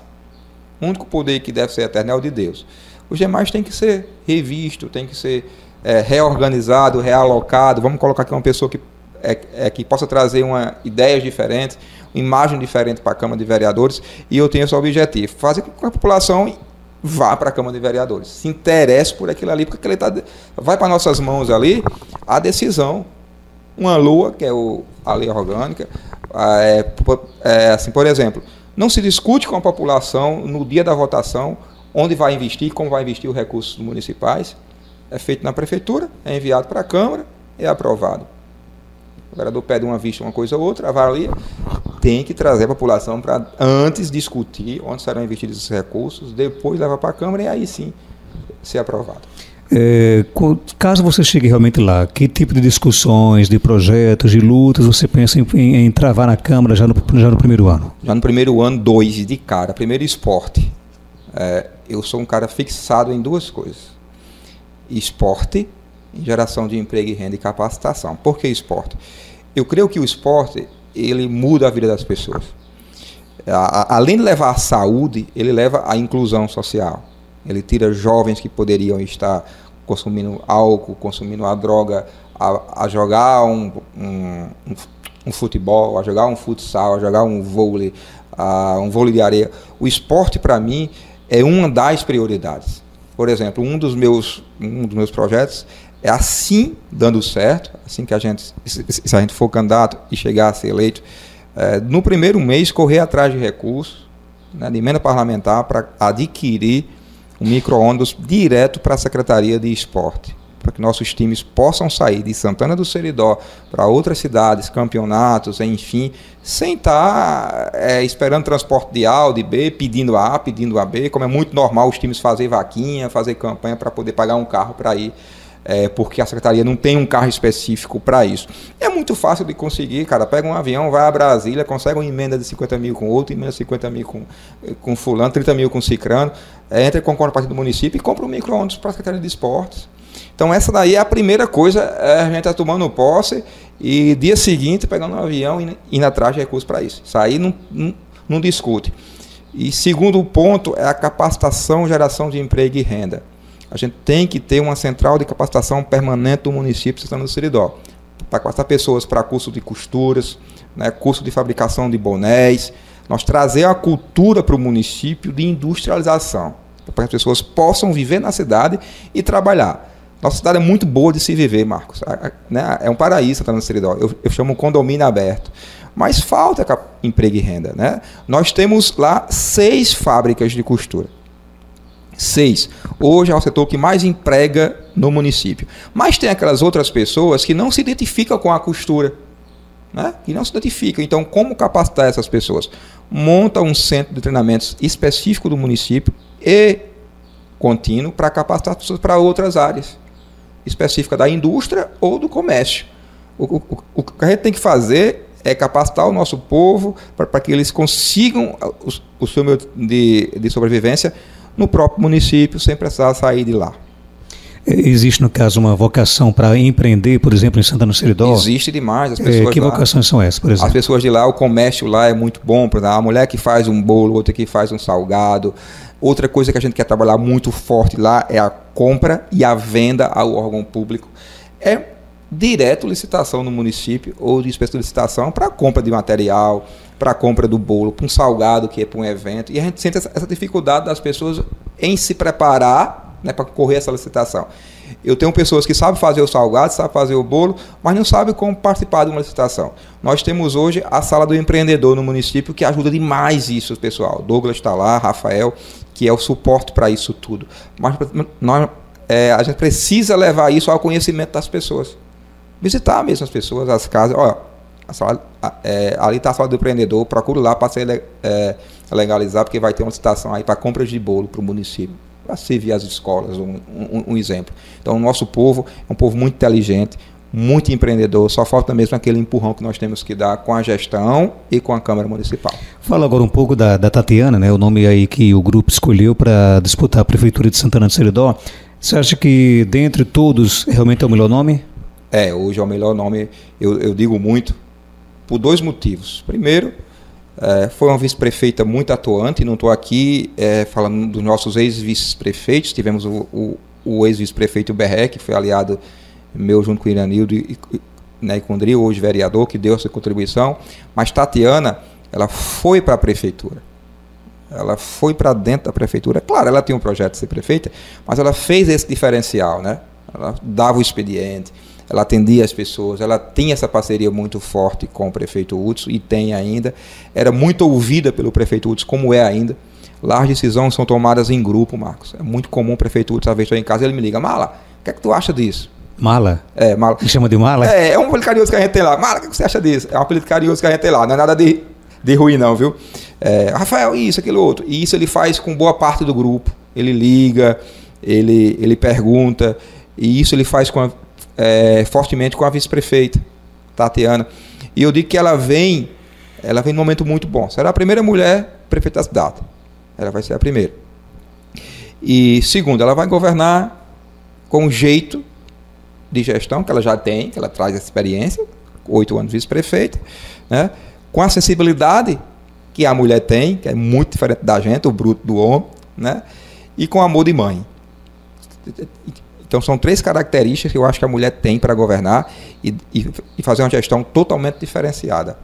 O único poder que deve ser eterno é o de Deus. Os demais tem que ser revisto, tem que ser reorganizado, realocado. Vamos colocar aqui uma pessoa que possa trazer ideias diferentes, uma imagem diferente para a Câmara de Vereadores, e eu tenho esse objetivo, fazer com que a população vá para a Câmara de Vereadores, se interesse por aquilo ali, porque vai para nossas mãos ali a decisão, uma LOA, que é a lei orgânica, assim, por exemplo, não se discute com a população no dia da votação onde vai investir, como vai investir os recursos municipais, é feito na prefeitura, é enviado para a Câmara, é aprovado. O vereador pede uma vista, uma coisa ou outra, avalia, tem que trazer a população para antes discutir onde serão investidos esses recursos, depois levar para a Câmara e aí sim ser aprovado. Caso você chegue realmente lá, que tipo de discussões, de projetos, de lutas você pensa em travar na Câmara já no primeiro ano? Já no primeiro ano, 2 de cara. Primeiro, esporte. Eu sou um cara fixado em 2 coisas. Esporte, geração de emprego e renda e capacitação. Por que esporte? Eu creio que o esporte, ele muda a vida das pessoas. Além de levar a saúde, ele leva a inclusão social. Ele tira jovens que poderiam estar consumindo álcool, consumindo a droga, a jogar um futebol, a jogar um futsal, a jogar um vôlei de areia. O esporte, para mim, é uma das prioridades. Por exemplo, um dos meus projetos é, assim dando certo, assim que se a gente for candidato e chegar a ser eleito, no primeiro mês correr atrás de recursos, né, de emenda parlamentar, para adquirir um micro-ônibus direto para a Secretaria de Esporte, para que nossos times possam sair de Santana do Seridó para outras cidades, campeonatos, enfim, sem estar esperando transporte de A ou de B, pedindo A, pedindo a B, como é muito normal os times fazer vaquinha, fazer campanha para poder pagar um carro para ir, porque a Secretaria não tem um carro específico para isso. É muito fácil de conseguir, cara, pega um avião, vai a Brasília, consegue uma emenda de 50 mil com outro, emenda de 50 mil com fulano, 30 mil com cicrano, entra com a parte do município e compra um micro-ônibus para a Secretaria de Esportes. Então essa daí é a primeira coisa, a gente está tomando posse e dia seguinte pegando um avião e indo atrás de recursos para isso. Isso aí não discute. E segundo ponto é a capacitação, geração de emprego e renda. A gente tem que ter uma central de capacitação permanente do município de Santana do Seridó, para capacitar pessoas para curso de costuras, né, curso de fabricação de bonés, nós trazer a cultura para o município de industrialização, para que as pessoas possam viver na cidade e trabalhar. Nossa cidade é muito boa de se viver, Marcos, né? É um paraíso Santana do Seridó, eu chamo um condomínio aberto, mas falta emprego e renda, né? Nós temos lá 6 fábricas de costura. 6. Hoje é o setor que mais emprega no município. Mas tem aquelas outras pessoas que não se identificam com a costura, né? Que não se identificam. Então, como capacitar essas pessoas? Monta um centro de treinamentos específico do município e contínuo para capacitar as pessoas para outras áreas específicas da indústria ou do comércio. O que a gente tem que fazer é capacitar o nosso povo para que eles consigam o seu meio de sobrevivência no próprio município, sem precisar sair de lá. Existe, no caso, uma vocação para empreender, por exemplo, em Santana do Seridó? Existe demais. As pessoas que lá, vocações são essas, por exemplo? As pessoas de lá, o comércio lá é muito bom. Por exemplo, a mulher que faz um bolo, outra que faz um salgado. Outra coisa que a gente quer trabalhar muito forte lá é a compra e a venda ao órgão público. É direto licitação no município ou de espécie de licitação para a compra de material, para a compra do bolo, para um salgado que é para um evento. E a gente sente essa dificuldade das pessoas em se preparar, né, para correr essa licitação. Eu tenho pessoas que sabem fazer o salgado, sabem fazer o bolo, mas não sabem como participar de uma licitação. Nós temos hoje a Sala do Empreendedor no município, que ajuda demais isso, pessoal. Douglas está lá, Rafael, que é o suporte para isso tudo. Mas a gente precisa levar isso ao conhecimento das pessoas. Visitar mesmo as pessoas, as casas. Olha, ali está a Sala do Empreendedor, procure lá para ser legalizar, porque vai ter uma licitação aí para compras de bolo para o município. Para servir as escolas, um exemplo. Então, o nosso povo é um povo muito inteligente, muito empreendedor, só falta mesmo aquele empurrão que nós temos que dar com a gestão e com a Câmara Municipal. Fala agora um pouco da Tatiana, né, o nome aí que o grupo escolheu para disputar a Prefeitura de Santana do Seridó. Você acha que, dentre todos, realmente é o melhor nome? Hoje é o melhor nome, eu digo muito, por 2 motivos. Primeiro, foi uma vice-prefeita muito atuante, não estou aqui falando dos nossos ex-vice-prefeitos, tivemos o ex-vice-prefeito Berré, que foi aliado meu junto com o Iranildo e com o André, hoje vereador, que deu essa contribuição, mas Tatiana, ela foi para a prefeitura, ela foi para dentro da prefeitura. Claro, ela tinha um projeto de ser prefeita, mas ela fez esse diferencial, né? Ela dava o expediente, ela atendia as pessoas, ela tinha essa parceria muito forte com o prefeito Hudson, e tem ainda, era muito ouvida pelo prefeito Hudson, como é ainda. Lá as decisões são tomadas em grupo, Marcos. É muito comum o prefeito Hudson, às vezes estou em casa, ele me liga: Mala, o que é que tu acha disso? Mala? Mala. Me chama de Mala? É um apelido carinhoso que a gente tem lá. Mala, o que você acha disso? É um apelido carinhoso que a gente tem lá, não é nada de ruim não, viu? Rafael, isso, aquilo outro. E isso ele faz com boa parte do grupo. Ele liga, ele pergunta, e isso ele faz fortemente com a vice-prefeita, Tatiana. E eu digo que ela vem num momento muito bom. Será a primeira mulher prefeita da cidade. Ela vai ser a primeira. E segundo, ela vai governar com um jeito de gestão que ela já tem, que ela traz essa experiência, 8 anos vice-prefeita, né? Com a sensibilidade que a mulher tem, que é muito diferente da gente, o bruto do homem, né? E com amor de mãe. Então são 3 características que eu acho que a mulher tem para governar e fazer uma gestão totalmente diferenciada.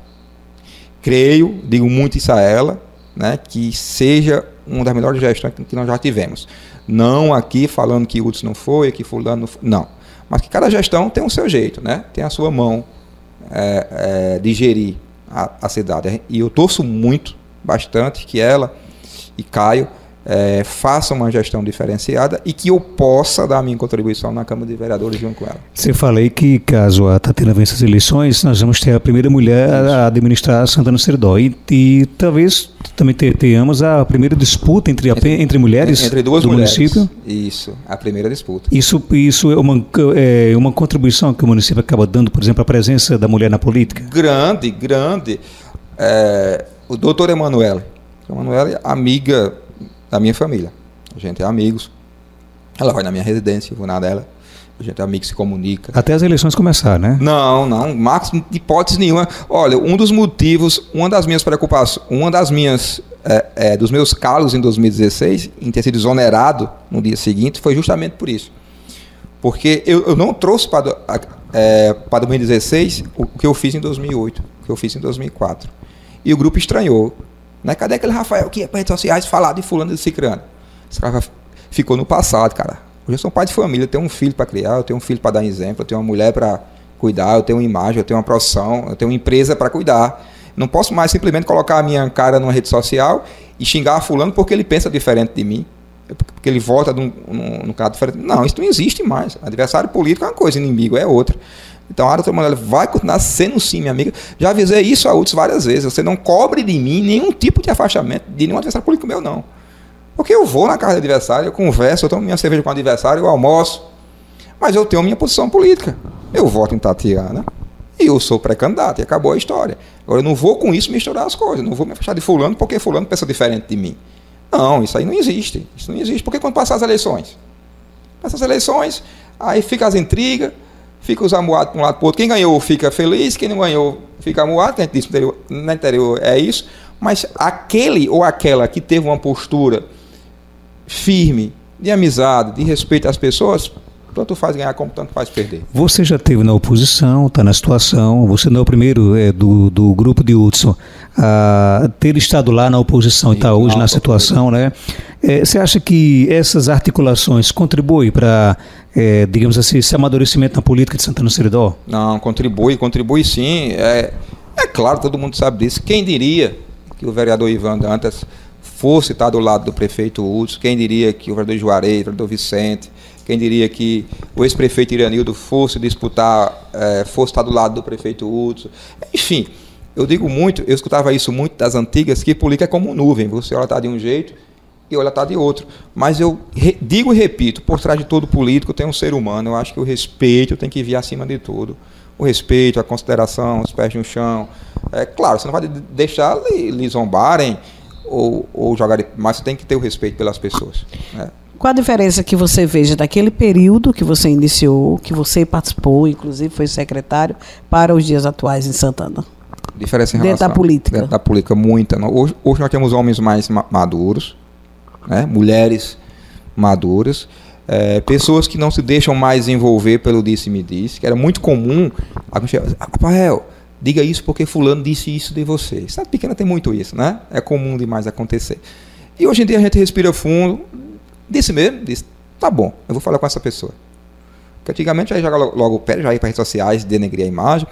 Creio, digo muito isso a ela, né, que seja uma das melhores gestões que nós já tivemos. Não aqui falando que Hudson não foi, que fulano não foi, não. Mas que cada gestão tem o seu jeito, né? Tem a sua mão de gerir a cidade. E eu torço muito, bastante, que ela e Caio façam uma gestão diferenciada e que eu possa dar a minha contribuição na Câmara de Vereadores junto com ela. Você falei que, caso a Tatiana vença as eleições, nós vamos ter a primeira mulher a administrar Santana do Seridó. E talvez também tenhamos a primeira disputa entre mulheres entre duas do mulheres. Município. Isso, a primeira disputa. Isso é uma contribuição que o município acaba dando, por exemplo, a presença da mulher na política? Grande. O doutor Emanuele é amiga da minha família. A gente é amigos. Ela vai na minha residência, eu vou na dela. A gente é amigo, se comunica. Até as eleições começar, né? Não, Marcos, de hipótese nenhuma. Olha, um dos motivos, uma das minhas preocupações, dos meus calos em 2016, em ter sido exonerado no dia seguinte, foi justamente por isso. Porque eu não trouxe para 2016 o que eu fiz em 2008, o que eu fiz em 2004. E o grupo estranhou. Né? Cadê aquele Rafael que ia para redes sociais falar de fulano e de cicrano? Esse cara ficou no passado, cara. Hoje eu sou um pai de família, eu tenho um filho para criar, eu tenho um filho para dar exemplo, eu tenho uma mulher para cuidar, eu tenho uma imagem, eu tenho uma profissão, eu tenho uma empresa para cuidar. Não posso mais simplesmente colocar a minha cara numa rede social e xingar fulano porque ele pensa diferente de mim, porque ele vota num cara diferente. Não, isso não existe mais. Adversário político é uma coisa, inimigo é outra. Então a doutora Manuela vai continuar sendo sim, minha amiga. Já avisei isso a outros várias vezes. Você não cobre de mim nenhum tipo de afastamento de nenhum adversário político meu, não. Porque eu vou na casa do adversário, eu converso, eu tomo minha cerveja com o adversário, eu almoço. Mas eu tenho minha posição política. Eu voto em Tatiana e eu sou pré-candidato e acabou a história. Agora eu não vou com isso misturar as coisas. Não vou me afastar de fulano porque fulano pensa diferente de mim. Não, isso aí não existe. Isso não existe. Porque quando passar as eleições? Nessas eleições, aí fica as intrigas, fica os amuados para um lado para o outro. Quem ganhou fica feliz, quem não ganhou fica amuado, que a gente disse no interior é isso. Mas aquele ou aquela que teve uma postura firme, de amizade, de respeito às pessoas, tanto faz ganhar como tanto faz perder. Você já esteve na oposição, está na situação, você não é o primeiro do grupo de Hudson a ter estado lá na oposição e está hoje na situação, né? Você acha que essas articulações contribuem para, digamos assim, esse amadurecimento na política de Santana do Seridó? Não, contribui sim. É claro, todo mundo sabe disso. Quem diria que o vereador Ivan Dantas fosse estar do lado do prefeito Hudson? Quem diria que o vereador Juarez, o vereador Vicente, quem diria que o ex-prefeito Iranildo fosse disputar, fosse estar do lado do prefeito Hudson? Enfim, eu escutava isso muito das antigas, que política é como nuvem, você olha está de um jeito e olha está de outro. Mas eu digo e repito, por trás de todo político tem um ser humano. Eu acho que o respeito tem que vir acima de tudo. O respeito, a consideração, os pés no chão. Claro, você não vai deixar lhe zombarem ou jogarem, mas você tem que ter o respeito pelas pessoas, né? Qual a diferença que você veja daquele período que você iniciou, que você participou, inclusive foi secretário, para os dias atuais em Santana? Diferença em relação dentro da política? Dentro da política, muita. Hoje nós temos homens mais maduros, né? Mulheres maduras, pessoas que não se deixam mais envolver pelo disse-me-disse, que era muito comum. Rafael, diga isso porque fulano disse isso de você. Cidade pequena tem muito isso, né? É comum demais acontecer. E hoje em dia a gente respira fundo. Disse, tá bom, eu vou falar com essa pessoa. Porque antigamente já joga logo o pé, já ia para redes sociais, denegrir a imagem.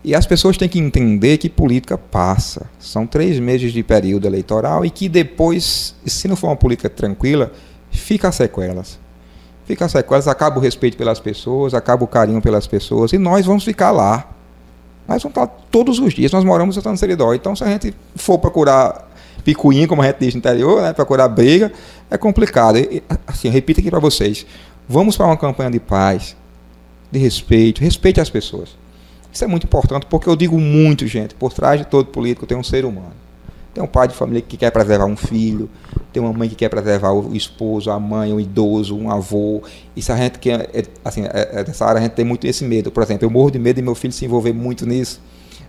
E as pessoas têm que entender que política passa. São 3 meses de período eleitoral e que depois, se não for uma política tranquila, fica as sequelas. Fica as sequelas, acaba o respeito pelas pessoas, acaba o carinho pelas pessoas e nós vamos ficar lá. Nós vamos estar todos os dias, nós moramos em Santana do Seridó. Então, se a gente for procurar picuinha, como a gente diz no interior, né, procurar briga, é complicado. Assim, eu repito aqui para vocês, vamos para uma campanha de paz, de respeito, respeite as pessoas. Isso é muito importante, porque eu digo muito, gente, por trás de todo político tem um ser humano. Tem um pai de família que quer preservar um filho, tem uma mãe que quer preservar o esposo, a mãe, um idoso, um avô. Isso a gente quer, dessa área a gente tem muito esse medo. Por exemplo, eu morro de medo de meu filho se envolver muito nisso,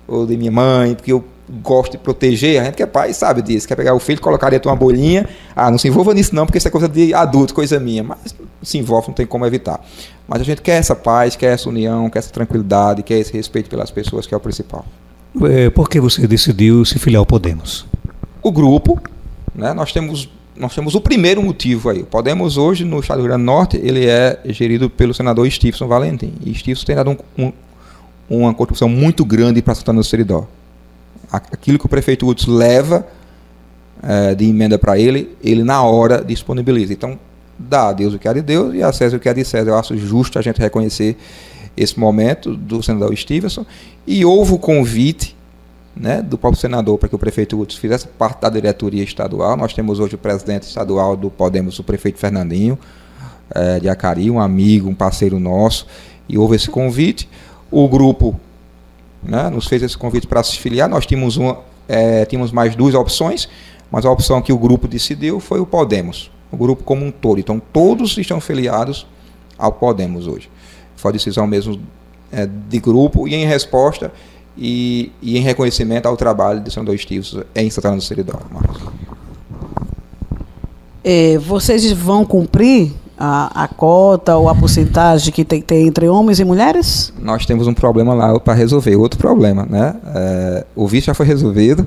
ou de minha mãe, porque eu gosto de proteger. A gente que é pai sabe disso, quer pegar o filho, colocar dentro de uma bolinha, não se envolva nisso não, porque isso é coisa de adulto, coisa minha, mas se envolve, não tem como evitar. Mas a gente quer essa paz, quer essa união, quer essa tranquilidade, quer esse respeito pelas pessoas, que é o principal. Por que você decidiu se filiar ao Podemos? O grupo, né, nós temos o primeiro motivo aí. O Podemos hoje, no estado do Rio Grande do Norte, ele é gerido pelo senador Stevenson Valentim, e Stevenson tem dado uma contribuição muito grande para Santana do Seridó. Aquilo que o prefeito Hudson leva de emenda para ele na hora disponibiliza. Então, dá a Deus o que é de Deus e a César o que é de César. Eu acho justo a gente reconhecer esse momento do senador Stevenson. E houve o convite, né, do próprio senador para que o prefeito Hudson fizesse parte da diretoria estadual. Nós temos hoje o presidente estadual do Podemos, o prefeito Fernandinho, de Acari, um amigo, um parceiro nosso, e houve esse convite. O grupo, né, nos fez esse convite para se filiar. Nós tínhamos mais 2 opções, mas a opção que o grupo decidiu foi o Podemos, o grupo como um todo. Então, todos estão filiados ao Podemos hoje. Foi a decisão mesmo de grupo e em resposta e em reconhecimento ao trabalho do senador Stevenson em Santana do Seridó. Vocês vão cumprir a cota ou a porcentagem que tem que ter entre homens e mulheres? Nós temos um problema lá para resolver, outro problema, né? O vice já foi resolvido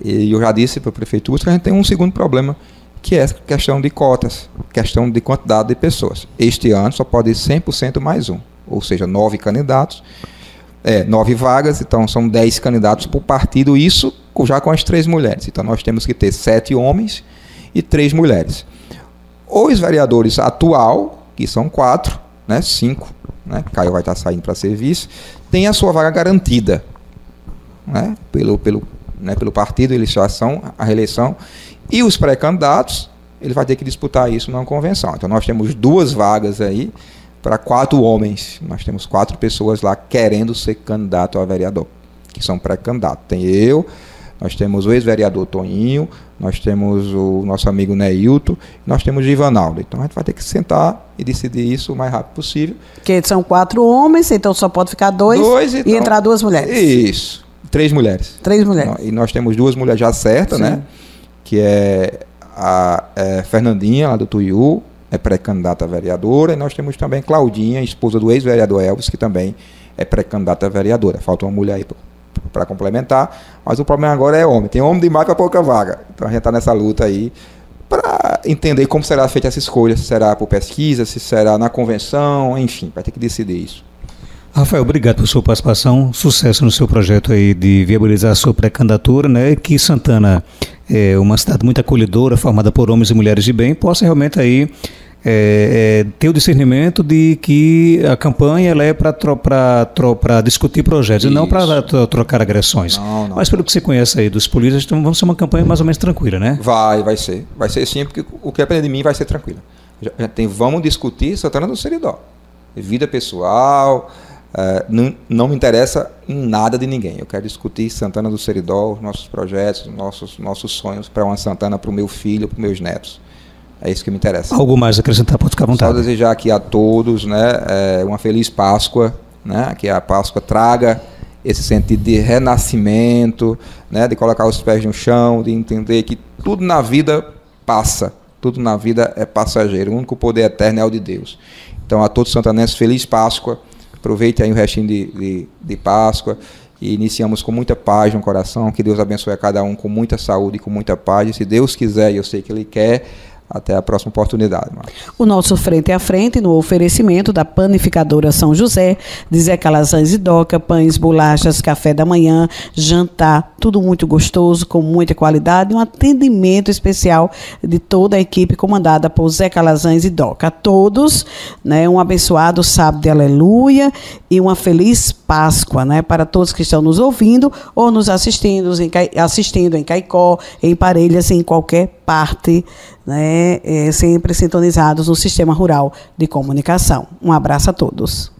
e eu já disse para a prefeitura que a gente tem um segundo problema, que é essa questão de cotas, questão de quantidade de pessoas. Este ano só pode ir 100% mais um, ou seja, 9 candidatos, 9 vagas, então são 10 candidatos por partido, isso já com as 3 mulheres. Então nós temos que ter 7 homens e 3 mulheres. Os vereadores atual, que são 4, né, 5, né, Caio vai estar saindo para serviço, tem a sua vaga garantida, né, pelo partido, eles já são a reeleição, e os pré-candidatos, ele vai ter que disputar isso numa convenção. Então nós temos 2 vagas aí para 4 homens. Nós temos 4 pessoas lá querendo ser candidato a vereador, que são pré-candidatos. Tem eu, nós temos o ex-vereador Toninho, nós temos o nosso amigo Neilton, nós temos o Ivanaldo. Então a gente vai ter que sentar e decidir isso o mais rápido possível. Porque são 4 homens, então só pode ficar 2 então, e entrar 2 mulheres. Isso, 3 mulheres. 3 mulheres. E nós temos 2 mulheres já certas, né? Que é a Fernandinha, lá do Tuiú, é pré-candidata a vereadora, e nós temos também Claudinha, esposa do ex-vereador Elvis, que também é pré-candidata a vereadora. Falta uma mulher aí para complementar, mas o problema agora é homem. Tem homem demais para pouca vaga. Então a gente está nessa luta aí para entender como será feita essa escolha, se será por pesquisa, se será na convenção, enfim, vai ter que decidir isso. Rafael, obrigado por sua participação, sucesso no seu projeto aí de viabilizar a sua pré-candidatura, né? Que Santana é uma cidade muito acolhedora, formada por homens e mulheres de bem, possa realmente aí ter o discernimento de que a campanha ela é para discutir projetos, e não para trocar agressões. Não. Mas pelo que você conhece aí dos políticos, então vamos ser uma campanha mais ou menos tranquila, né? Vai ser sim, porque o que aprender de mim vai ser tranquilo. Vamos discutir Santana do Seridó, vida pessoal. Não me interessa em nada de ninguém. Eu quero discutir Santana do Seridó, os nossos projetos, nossos sonhos para uma Santana, para o meu filho, para os meus netos. É isso que me interessa. Algo mais a acrescentar? Pode ficar à vontade. Só desejar aqui a todos, né, uma feliz Páscoa, né, que a Páscoa traga esse sentido de renascimento, né, de colocar os pés no chão, de entender que tudo na vida passa, tudo na vida é passageiro. O único poder eterno é o de Deus. Então, a todos os santanenses, feliz Páscoa. Aproveite aí o restinho de Páscoa e iniciamos com muita paz no coração. Que Deus abençoe a cada um com muita saúde e com muita paz. E se Deus quiser, e eu sei que Ele quer, até a próxima oportunidade. O nosso Frente a Frente no oferecimento da Panificadora São José, de Zé Calazans e Doca, pães, bolachas, café da manhã, jantar, tudo muito gostoso, com muita qualidade, um atendimento especial de toda a equipe comandada por Zé Calazans e Doca. A todos, né, um abençoado sábado de aleluia e uma feliz Páscoa, né, para todos que estão nos ouvindo ou nos assistindo em Caicó, em Parelhas, em qualquer parte, né, sempre sintonizados no Sistema Rural de Comunicação. Um abraço a todos.